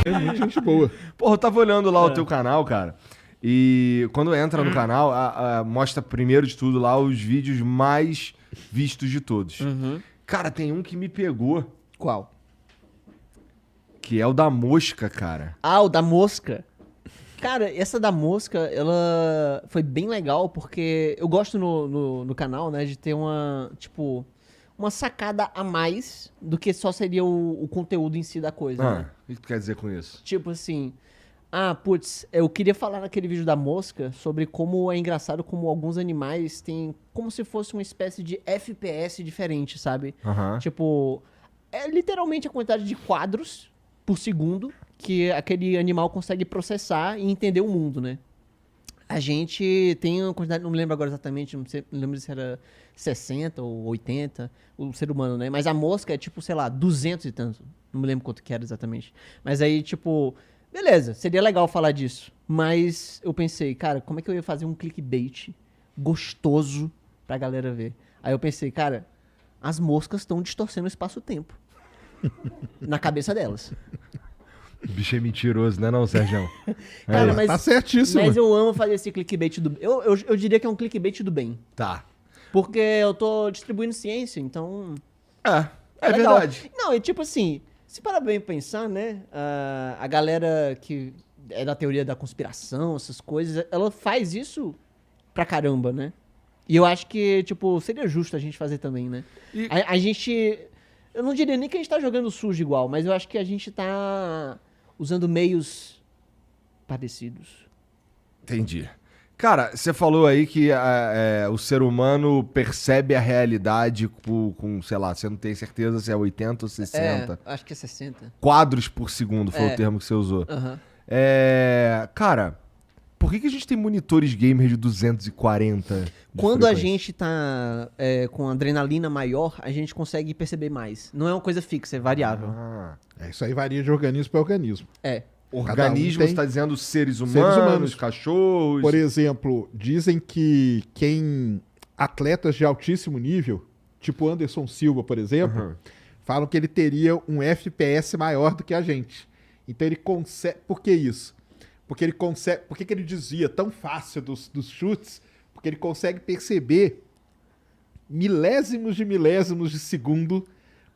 É muito gente boa. Porra, eu tava olhando lá o teu canal, cara. E quando entra no canal, mostra primeiro de tudo lá os vídeos mais vistos de todos. Cara, tem um que me pegou, Qual? que é o da mosca, cara. Ah, o da mosca. Cara, essa da mosca, ela foi bem legal, porque eu gosto no canal, né, de ter uma, tipo, uma sacada a mais do que só seria o conteúdo em si da coisa, né? O que tu quer dizer com isso? Tipo assim, putz, eu queria falar naquele vídeo da mosca sobre como é engraçado como alguns animais têm como se fosse uma espécie de FPS diferente, sabe? Aham. Tipo, é literalmente a quantidade de quadros por segundo que aquele animal consegue processar e entender o mundo, né? A gente tem uma quantidade, não me lembro agora exatamente, não lembro se era 60 ou 80, o ser humano, né? Mas a mosca é tipo, sei lá, 200 e tanto. Não me lembro quanto que era exatamente. Mas aí, tipo, beleza, seria legal falar disso. Mas eu pensei, cara, como é que eu ia fazer um clickbait gostoso pra galera ver? Aí eu pensei, cara, as moscas estão distorcendo o espaço-tempo. Na cabeça delas. O bicho é mentiroso, né não, Sérgio? Cara, Aí. mas, Tá certíssimo. mas eu amo fazer esse clickbait do... Eu diria que é um clickbait do bem. Tá. Porque eu tô distribuindo ciência, então... É legal. verdade. Não, e tipo assim, se parar bem pensar, né? A galera que é da teoria da conspiração, essas coisas, ela faz isso pra caramba, né? E eu acho que, tipo, seria justo a gente fazer também, né? E- A gente... Eu não diria nem que a gente tá jogando sujo igual, mas eu acho que a gente tá usando meios parecidos. Entendi. Cara, você falou aí que o ser humano percebe a realidade com, sei lá, você não tem certeza se é 80 ou 60. Acho que é 60. Quadros por segundo foi É. o termo que você usou. Aham. Cara, por que a gente tem monitores gamer de 240? de Quando a frequência? gente tá com adrenalina maior, a gente consegue perceber mais. Não é uma coisa fixa, é variável. Ah, Isso aí varia de organismo para organismo. É. organismo, tem você tá dizendo seres seres humanos, humanos. cachorros. Por exemplo, dizem que atletas de altíssimo nível, tipo Anderson Silva, por exemplo, Uhum. falam que ele teria um FPS maior do que a gente. Então ele consegue... Por que isso? Porque ele consegue... Por que ele desvia tão fácil dos chutes? Porque ele consegue perceber milésimos de segundo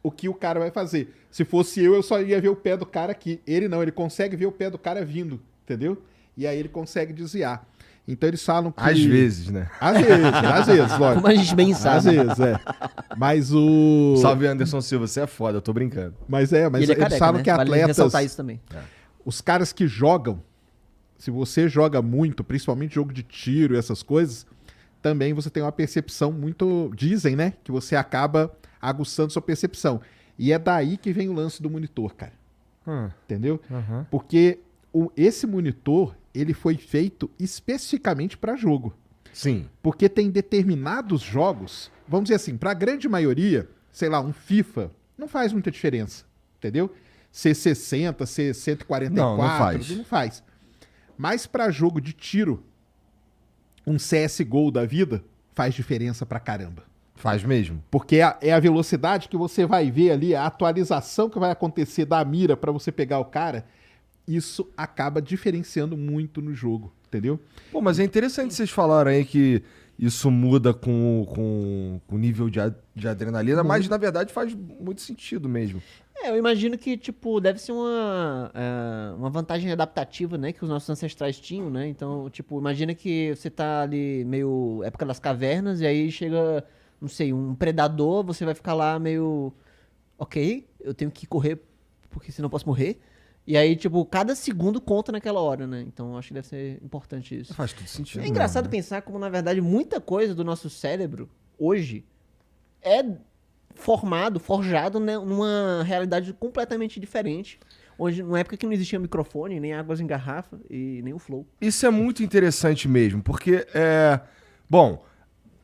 o que o cara vai fazer. Se fosse eu só ia ver o pé do cara aqui. Ele não, ele consegue ver o pé do cara vindo, entendeu? E aí ele consegue desviar. Então eles falam que... Às vezes, né? Às vezes, lógico. Como a gente bem Às sabe. vezes, é. Mas o... Salve Anderson Silva, você é foda, eu tô brincando. Mas E eles ele é careca, falam né? que Vale atletas... ressaltar isso também. Os caras que jogam, se você joga muito, principalmente jogo de tiro e essas coisas, também você tem uma percepção muito... Dizem, né? Que você acaba aguçando sua percepção. E é daí que vem o lance do monitor, cara. Entendeu? Uhum. Porque esse monitor, ele foi feito especificamente para jogo. Sim. Porque tem determinados jogos, vamos dizer assim, para a grande maioria, sei lá, um FIFA, não faz muita diferença, entendeu? Ser 60, ser 144, Não faz. não faz. Mas para jogo de tiro, um CSGO da vida faz diferença pra caramba. Faz mesmo. Porque é a velocidade que você vai ver ali, a atualização que vai acontecer da mira pra você pegar o cara, isso acaba diferenciando muito no jogo, entendeu? Pô, mas é interessante vocês falarem aí que isso muda com o nível de adrenalina, mas na verdade faz muito sentido mesmo. Eu imagino que, tipo, deve ser uma vantagem adaptativa, né? Que os nossos ancestrais tinham, né? Então, tipo, imagina que você tá ali meio época das cavernas e aí chega, não sei, um predador, você vai ficar lá meio... Ok, eu tenho que correr porque senão eu posso morrer. E aí, tipo, cada segundo conta naquela hora, né? Então, acho que deve ser importante isso. Faz tudo sentido. É engraçado né? pensar como, na verdade, muita coisa do nosso cérebro, hoje, é forjado né, numa realidade completamente diferente. Hoje, numa época que não existia microfone, nem águas em garrafa e nem o flow. Isso é muito interessante mesmo, porque, bom,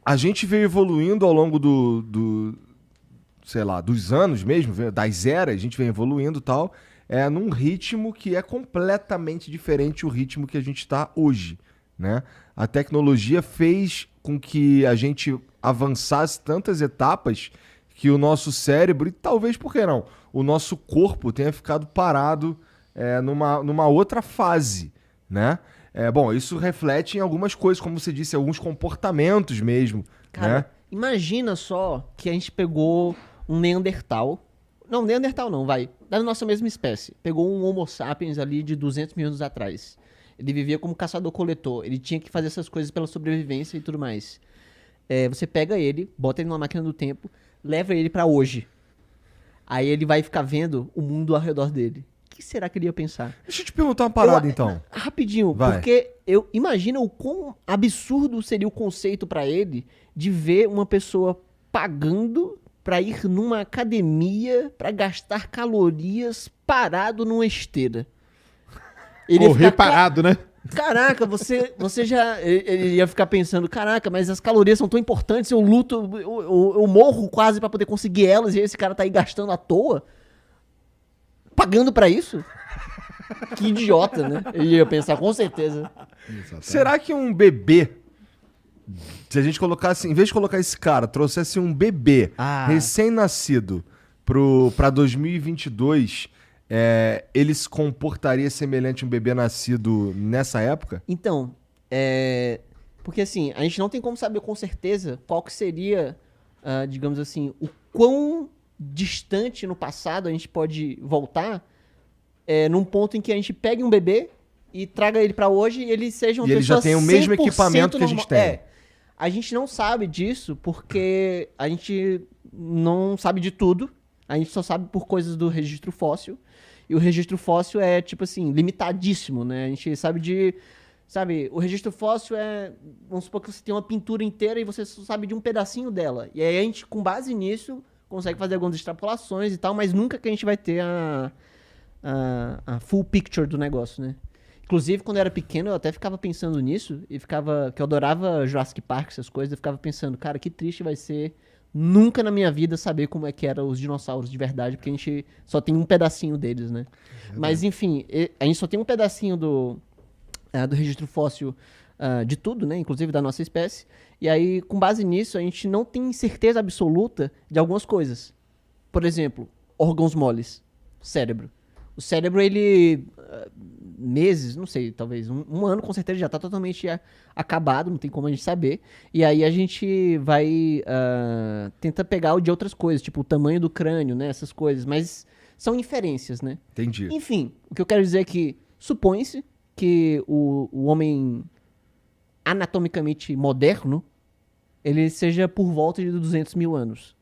a gente veio evoluindo ao longo sei lá, dos anos mesmo, das eras, a gente vem evoluindo e tal, num ritmo que é completamente diferente do ritmo que a gente está hoje, né? A tecnologia fez com que a gente avançasse tantas etapas que o nosso cérebro, e talvez, por que não, o nosso corpo tenha ficado parado numa outra fase, né? Bom, isso reflete em algumas coisas, como você disse, alguns comportamentos mesmo, Cara, né? imagina só que a gente pegou um Neandertal. Não, Neandertal não, vai. Da nossa mesma espécie. Pegou um Homo sapiens ali de 200 mil anos atrás. Ele vivia como caçador-coletor. Ele tinha que fazer essas coisas pela sobrevivência e tudo mais. Você pega ele, bota ele numa máquina do tempo, leva ele pra hoje. Aí ele vai ficar vendo o mundo ao redor dele. O que será que ele ia pensar? Deixa eu te perguntar uma parada, então. Rapidinho, Vai. porque eu imagino o quão absurdo seria o conceito pra ele de ver uma pessoa pagando pra ir numa academia pra gastar calorias parado numa esteira. Ele ia Correr ficar, parado, né? Caraca, você já. Ele ia ficar pensando, caraca, mas as calorias são tão importantes, eu luto, eu morro quase pra poder conseguir elas, e esse cara tá aí gastando à toa? Pagando pra isso? Que idiota, né? Ele ia pensar, com certeza. Será que um bebê, se a gente colocasse, em vez de colocar esse cara, trouxesse um bebê recém-nascido pra 2022, ele se comportaria semelhante a um bebê nascido nessa época? Então, porque assim, a gente não tem como saber com certeza qual que seria, digamos assim, o quão distante no passado a gente pode voltar num ponto em que a gente pegue um bebê e traga ele pra hoje e ele seja uma E ele pessoa já tem o mesmo 100% equipamento que a gente tem. A gente não sabe disso porque a gente não sabe de tudo. A gente só sabe por coisas do registro fóssil. E o registro fóssil é, tipo assim, limitadíssimo, né? A gente sabe de... Sabe, o registro fóssil vamos supor que você tem uma pintura inteira e você só sabe de um pedacinho dela. E aí a gente, com base nisso, consegue fazer algumas extrapolações e tal, mas nunca que a gente vai ter a full picture do negócio, né? Inclusive, quando eu era pequeno, eu até ficava pensando nisso, que eu adorava Jurassic Park, essas coisas, eu ficava pensando, cara, que triste vai ser nunca na minha vida saber como é que eram os dinossauros de verdade, porque a gente só tem um pedacinho deles, né? Mas, enfim, a gente só tem um pedacinho do registro fóssil de tudo, né? Inclusive da nossa espécie. E aí, com base nisso, a gente não tem certeza absoluta de algumas coisas. Por exemplo, órgãos moles. Cérebro. O cérebro, ele... meses, não sei, talvez um ano, com certeza já tá totalmente acabado, não tem como a gente saber. E aí a gente vai tentar pegar o de outras coisas, tipo o tamanho do crânio, né? Essas coisas, mas são inferências, né? Entendi. Enfim, o que eu quero dizer é que supõe-se que o homem anatomicamente moderno, ele seja por volta de 200 mil anos.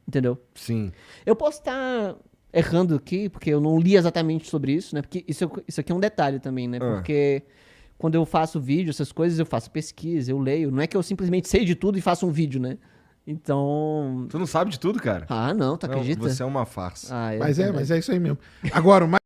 Entendeu? Sim. Eu posso estar errando aqui, porque eu não li exatamente sobre isso, né? Porque isso aqui é um detalhe também, né? Porque quando eu faço vídeo, essas coisas, eu faço pesquisa, eu leio. Não é que eu simplesmente sei de tudo e faço um vídeo, né? Então... Tu não sabe de tudo, cara? Ah, não, tu acredita? Você é uma farsa. Ah, Mas é isso aí mesmo. Agora, o mais